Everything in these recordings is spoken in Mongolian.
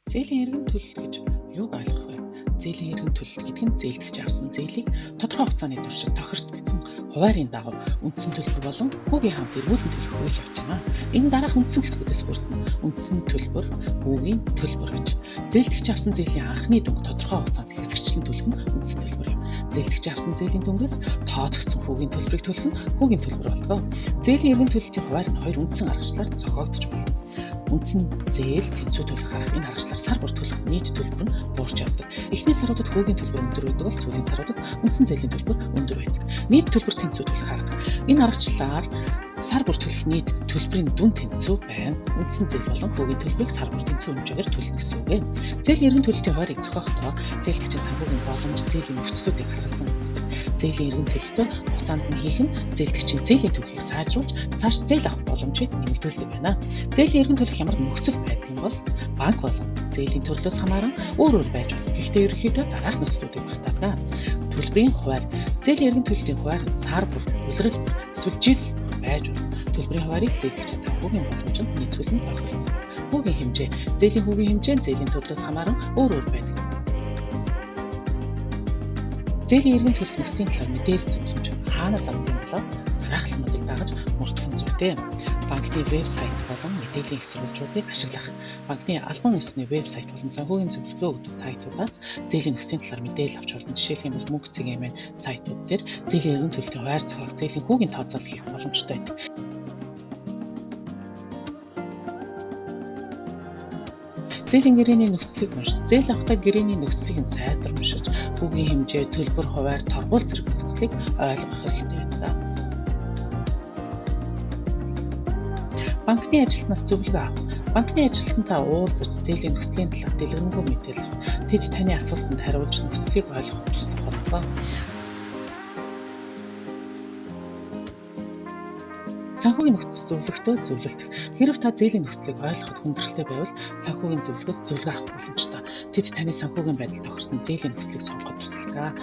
Зээлийн эргэн төлөлт гэж юуг ойлгох вэ? Зээлийн эргэн төлөлт гэдэг нь зээлдэгч авсан зээлийг тодорхой хугацааны туршид тохиролцсон хуваарийн дагуу үндсэн төлбөр болон хүүгийн хамт эргүүлэн төлөх үйл явц юм аа. Энэ дараах үндсэн хэсгүүдээс бүрдэн үндсэн төлбөр, хүүгийн төлбөр гэж. Зээлдэгч авсан зээлийн анхны дүнг тодорхой хугацаанд хэсэгчлэн төлөх нь үндсэн төлбөр юм. Зээлдэгч авсан зээлийн дүнгээс тооцогдсон хүүгийн төлбөрийг төлөх нь хүүгийн төлбөр болдог. Зээлийн эргэн төлөлтийн хуваар нь хоёр үндсэн аргачлаар зохиогдож байна. Үндсэн зээл тэнцүү төлөх арга энэ аргачлаар сар бүр төлөх нийт төлбөр нь буурч явдаг. Эхний саруудад хүүгийн төлбөр өндөр байдаг бол сүүлийн саруудад үндсэн зээлийн төлбөр өндөр байдаг. Нийт төлбөр тэнцүү төлөх арга. Энэ аргачлаар сар бүр төлөх нийт төлбөрийн дүн тэнцүү байна. Үндсэн зээл болон хүүгийн төлбөрийг сар бүр тэнцүү хэмжээгээр төлнө гэсэн үг юм. Зээлийн эргэн төлөлтийн хуваарийг зохиохдоо зээлдэгчийн санхүүгийн боломж, зээлийн нөхцлүүдийг харгалзан үздэг. Зээлийн эргэн төлөлтөө хугацаанд нь хийх нь зээлдэгчийн зээлийн түүхийг сайжруулж цааш зээл авах боломжийг нэмэгдүүлдэг байна. Зээлийн эргэн төлөх ямар нөхцөл байдгийг бол банк болон зээлийн төрлөөс хамааран өөр байж болно. Гэхдээ ерөнхийдөө дараах нөхцлүүдийг багтаадаг. Төлбөрийн хуваар. Зээлийн эргэн төлөлтийн хуваар сар бүр, улирал бүр, эсвэл жил байж болно. Төлбөрийн хуваарийг зээлдэгчийн санхүүгийн боломжинд нийцүүлэн тохиролцдог. Хүүгийн хэмжээ. Зээлийн хүүгийн хэмжээ нь зээлийн төрлөөс хамааран өөр байдаг. Зээлийн эргэн төлөх нөхцөлийн талаар мэдээлэл зөвлөмж хаанаас авдаг юм болоо дараахлуудыг дагаж мөрдөх нь зүйтэй. Банкны вебсайт болон мэдээллийн их сурвалжуудыг ашиглах. Банкны албан ёсны вебсайт болон санхүүгийн зөвлөгөө өгдөг сайтуудаас зээлийн нөхцөлийн талаар мэдээлэл авч болно. Жишээлх юм бол мөнгө цэгийн сайтууд дээр зээлийн эргэн төлөлтийн хуваар зохиох, зээлийн хүүгийн тооцоолол хийх боломжтой байдаг. Зээлийн гэрээний нөхцөлийг уншиж, зээл авахдаа гэрээний нөхцөлийг нь сайтар уншиж, хүүгийн хэмжээ, төлбөр, хуваар, торгуул зэрэг нөхцөлийг ойлгох хэрэгтэй байдаг. Банкны ажилтнаас зөвлөгөө авах. Банкны ажилтнтай уулзаж зээлийн нөхцөлийн талаар дэлгэрэнгүй мэдээлэл авах. Тэд таны асуултанд хариулж нөхцөлийг ойлгоход туслах болдог. Санхүүгийн нөхцөл зөвлөгтөө зөвлөлдөх. Хэрэв та зээлийн нөхцөлийг ойлгоход хүндрэлтэй байвал санхүүгийн зөвлөгөөс зөвлөгөө авах боломжтой. Тэд таны санхүүгийн байдал тохирсон зээлийн нөхцөлийг сонгоход тусалдаг.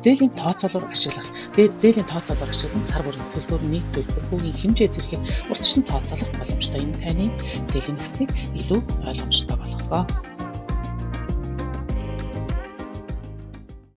Зээлийн тооцоолоор ашиглах. Зээлийн тооцоолоор ашиглан сар бүрийн төлбөр, нийт төлбөр, хүүгийн хэмжээ зэргийг урьдчилан тооцоолох боломжтой. Энэ таны зээлийн нөхцөлийг илүү ойлгомжтой болгодог.